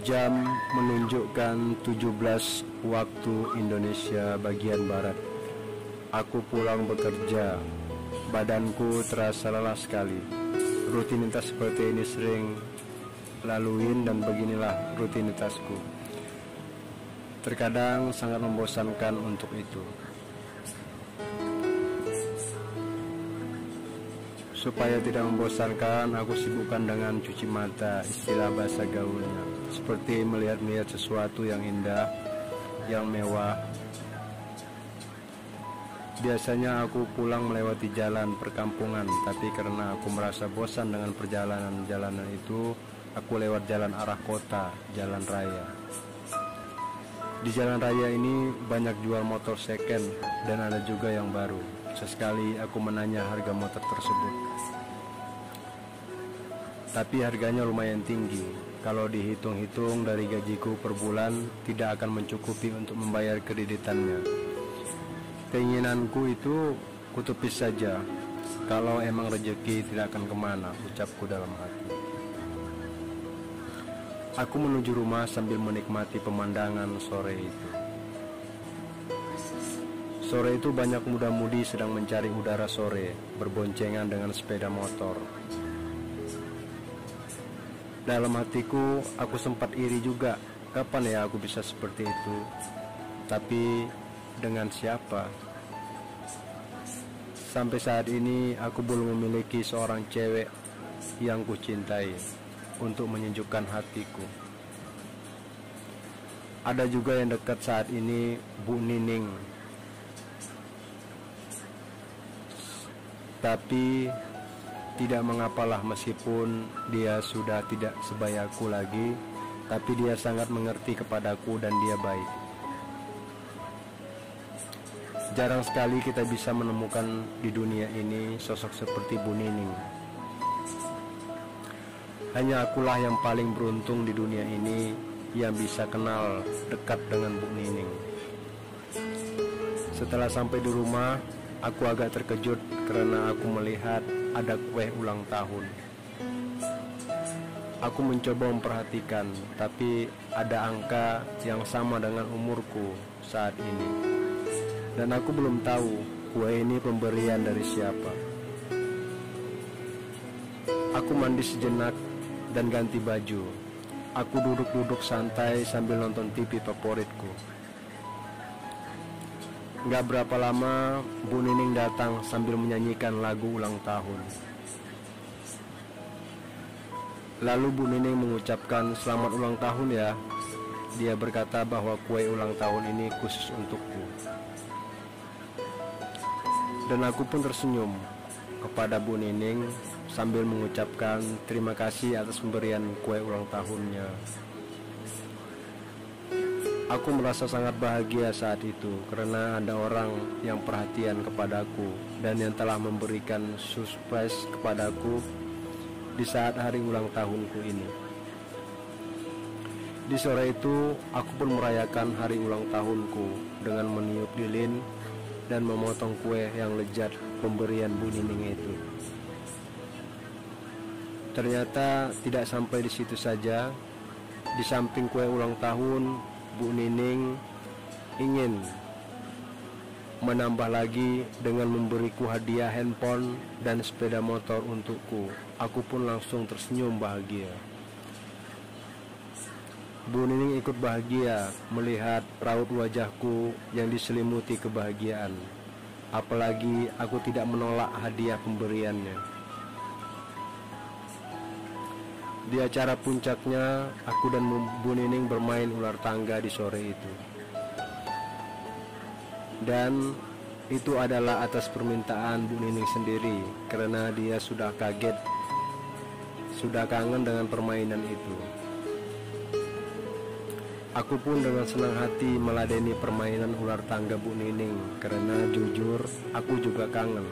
Jam menunjukkan 17 waktu Indonesia bagian Barat. Aku pulang bekerja. Badanku terasa lelah sekali. Rutinitas seperti ini sering laluin dan beginilah rutinitasku. Terkadang sangat membosankan untuk itu. Supaya tidak membosankan, aku sibukkan dengan cuci mata, istilah bahasa gaulnya, seperti melihat-lihat sesuatu yang indah, yang mewah. Biasanya aku pulang melewati jalan perkampungan, tapi karena aku merasa bosan dengan perjalanan-jalanan itu, aku lewat jalan arah kota, jalan raya. Di jalan raya ini banyak jual motor second dan ada juga yang baru. Sesekali aku menanya harga motor tersebut, tapi harganya lumayan tinggi. Kalau dihitung-hitung dari gajiku per bulan, tidak akan mencukupi untuk membayar kreditannya. Keinginanku itu kutepis saja. Kalau emang rezeki tidak akan kemana, ucapku dalam hati. Aku menuju rumah sambil menikmati pemandangan sore itu. Sore itu banyak muda-mudi sedang mencari udara sore, berboncengan dengan sepeda motor. Dalam hatiku, aku sempat iri juga. Kapan ya aku bisa seperti itu? Tapi dengan siapa? Sampai saat ini aku belum memiliki seorang cewek yang kucintai untuk menyejukkan hatiku. Ada juga yang dekat saat ini, Bu Nining. Tapi tidak mengapalah meskipun dia sudah tidak sebayaku lagi, tapi dia sangat mengerti kepadaku dan dia baik. Jarang sekali kita bisa menemukan di dunia ini sosok seperti Bu Nining. Hanya akulah yang paling beruntung di dunia ini yang bisa kenal dekat dengan Bu Nining. Setelah sampai di rumah, aku agak terkejut karena aku melihat ada kue ulang tahun. Aku mencoba memperhatikan, tapi ada angka yang sama dengan umurku saat ini. Dan aku belum tahu kue ini pemberian dari siapa. Aku mandi sejenak dan ganti baju. Aku duduk-duduk santai sambil nonton TV favoritku. Gak berapa lama, Bu Nining datang sambil menyanyikan lagu ulang tahun. Lalu Bu Nining mengucapkan selamat ulang tahun ya. Dia berkata bahwa kue ulang tahun ini khusus untukku. Dan aku pun tersenyum kepada Bu Nining sambil mengucapkan terima kasih atas pemberian kue ulang tahunnya. Aku merasa sangat bahagia saat itu karena ada orang yang perhatian kepadaku dan yang telah memberikan surprise kepadaku di saat hari ulang tahunku ini. Di sore itu, aku pun merayakan hari ulang tahunku dengan meniup lilin dan memotong kue yang lezat pemberian Bu Nining itu. Ternyata tidak sampai di situ saja. Di samping kue ulang tahun, Bu Nining ingin menambah lagi dengan memberiku hadiah handphone dan sepeda motor untukku. Aku pun langsung tersenyum bahagia. Bu Nining ikut bahagia melihat raut wajahku yang diselimuti kebahagiaan. Apalagi aku tidak menolak hadiah pemberiannya. Di acara puncaknya, aku dan Bu Nining bermain ular tangga di sore itu. Dan itu adalah atas permintaan Bu Nining sendiri, karena dia sudah kaget, sudah kangen dengan permainan itu. Aku pun dengan senang hati meladeni permainan ular tangga Bu Nining, karena jujur aku juga kangen.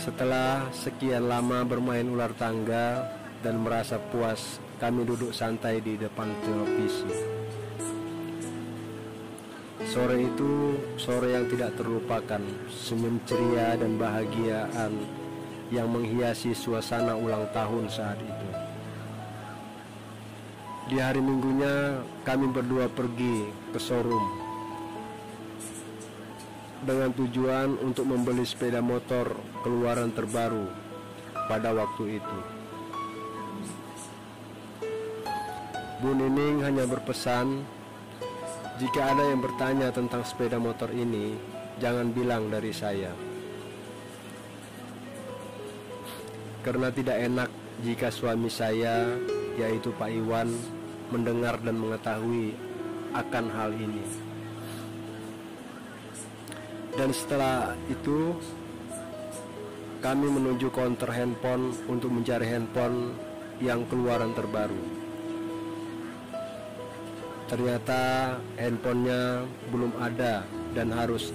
Setelah sekian lama bermain ular tangga dan merasa puas, kami duduk santai di depan televisi. Sore itu sore yang tidak terlupakan, senyum ceria dan bahagiaan yang menghiasi suasana ulang tahun saat itu. Di hari Minggunya kami berdua pergi ke showroom dengan tujuan untuk membeli sepeda motor keluaran terbaru pada waktu itu. Bu Nining hanya berpesan, jika ada yang bertanya tentang sepeda motor ini, jangan bilang dari saya. Karena tidak enak jika suami saya, yaitu Pak Iwan, mendengar dan mengetahui akan hal ini. Dan setelah itu kami menuju counter handphone untuk mencari handphone yang keluaran terbaru. Ternyata handphonenya belum ada dan harus.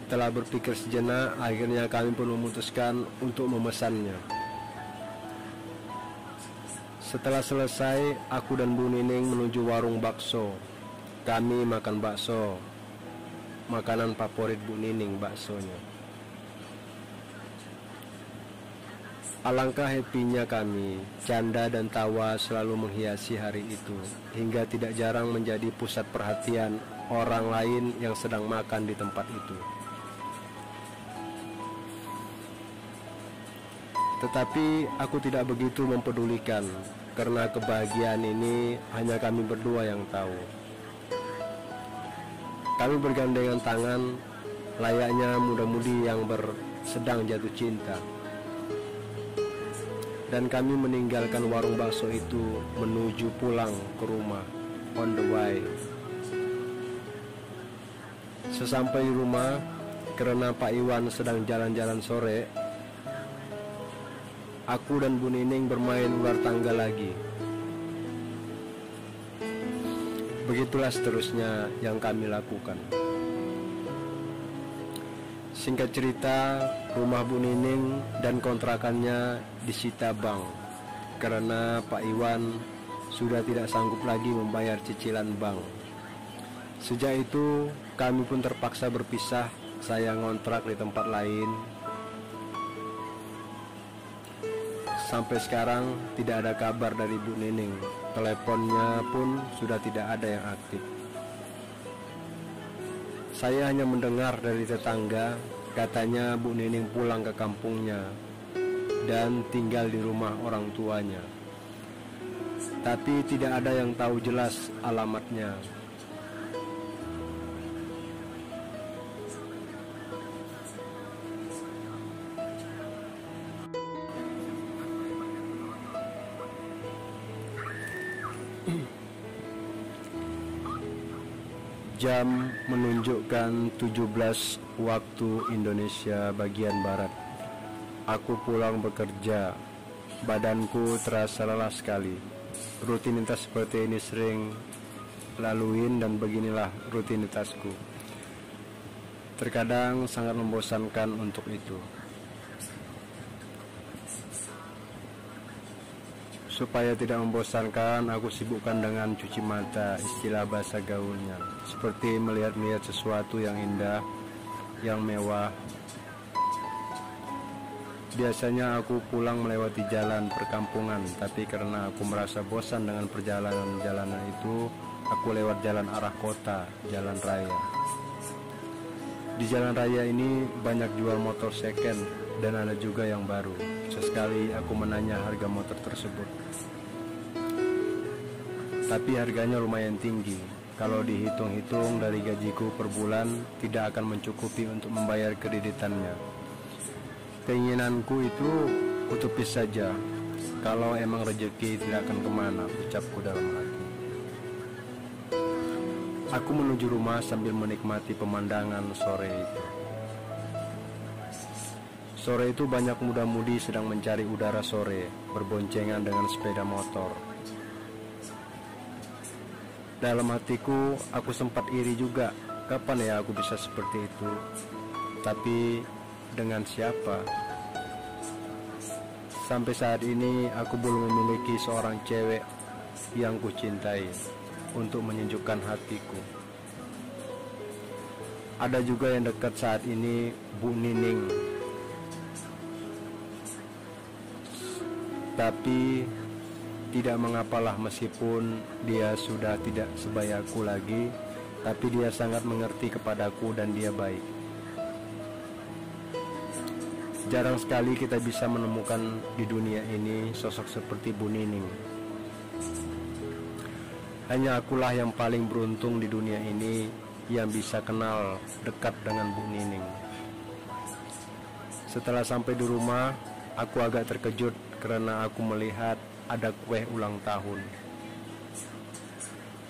Setelah berpikir sejenak, akhirnya kami pun memutuskan untuk memesannya. Setelah selesai, aku dan Bu Nining menuju warung bakso. Kami makan bakso. Makanan favorit Bu Nining, baksonya. Alangkah happy-nya kami, canda dan tawa selalu menghiasi hari itu, hingga tidak jarang menjadi pusat perhatian orang lain yang sedang makan di tempat itu. Tetapi aku tidak begitu mempedulikan, karena kebahagiaan ini hanya kami berdua yang tahu. Kami bergandengan tangan, layaknya muda-mudi yang sedang jatuh cinta. Dan kami meninggalkan warung bakso itu menuju pulang ke rumah, on the way. Sesampai di rumah, karena Pak Iwan sedang jalan-jalan sore, aku dan Bu Nining bermain ular tangga lagi. Begitulah seterusnya yang kami lakukan. Singkat cerita, rumah Bu Nining dan kontrakannya disita bank karena Pak Iwan sudah tidak sanggup lagi membayar cicilan bank. Sejak itu kami pun terpaksa berpisah. Saya ngontrak di tempat lain. Sampai sekarang tidak ada kabar dari Bu Nining. Teleponnya pun sudah tidak ada yang aktif. Saya hanya mendengar dari tetangga, katanya Bu Nining pulang ke kampungnya dan tinggal di rumah orang tuanya. Tapi tidak ada yang tahu jelas alamatnya. Jam menunjukkan 17 waktu Indonesia bagian Barat. Aku pulang bekerja. Badanku terasa lelah sekali. Rutinitas seperti ini sering laluin dan beginilah rutinitasku. Terkadang sangat membosankan untuk itu. Supaya tidak membosankan, aku sibukkan dengan cuci mata, istilah bahasa gaulnya, seperti melihat-lihat sesuatu yang indah, yang mewah. Biasanya aku pulang melewati jalan perkampungan, tapi karena aku merasa bosan dengan perjalanan-jalanan itu, aku lewat jalan arah kota, jalan raya. Di jalan raya ini banyak jual motor second dan ada juga yang baru. Sesekali aku menanya harga motor tersebut, tapi harganya lumayan tinggi. Kalau dihitung-hitung dari gajiku per bulan, tidak akan mencukupi untuk membayar kreditannya. Keinginanku itu utopis saja. Kalau emang rezeki tidak akan kemana, ucapku dalam hati. Aku menuju rumah sambil menikmati pemandangan sore itu. Sore itu banyak muda-mudi sedang mencari udara sore, berboncengan dengan sepeda motor. Dalam hatiku, aku sempat iri juga. Kapan ya aku bisa seperti itu? Tapi dengan siapa? Sampai saat ini aku belum memiliki seorang cewek yang kucintai untuk menyejukkan hatiku. Ada juga yang dekat saat ini, Bu Nining. Tapi Tidak mengapalah meskipun dia sudah tidak sebayaku lagi, tapi dia sangat mengerti kepadaku dan dia baik. Jarang sekali kita bisa menemukan di dunia ini sosok seperti Bu Nining. Hanya akulah yang paling beruntung di dunia ini yang bisa kenal dekat dengan Bu Nining. Setelah sampai di rumah, aku agak terkejut karena aku melihat ada kue ulang tahun.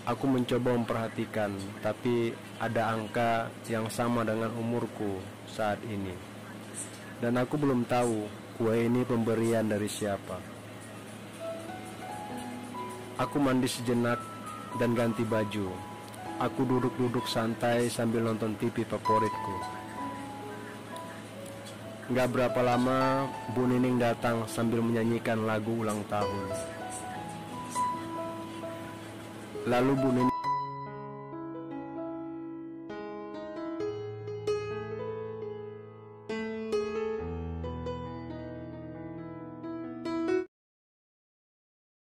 Aku mencoba memperhatikan, tapi ada angka yang sama dengan umurku saat ini. Dan aku belum tahu kue ini pemberian dari siapa. Aku mandi sejenak dan ganti baju. Aku duduk-duduk santai sambil nonton TV favoritku. Gak berapa lama, Bu Nining datang sambil menyanyikan lagu ulang tahun. Lalu Bu Nining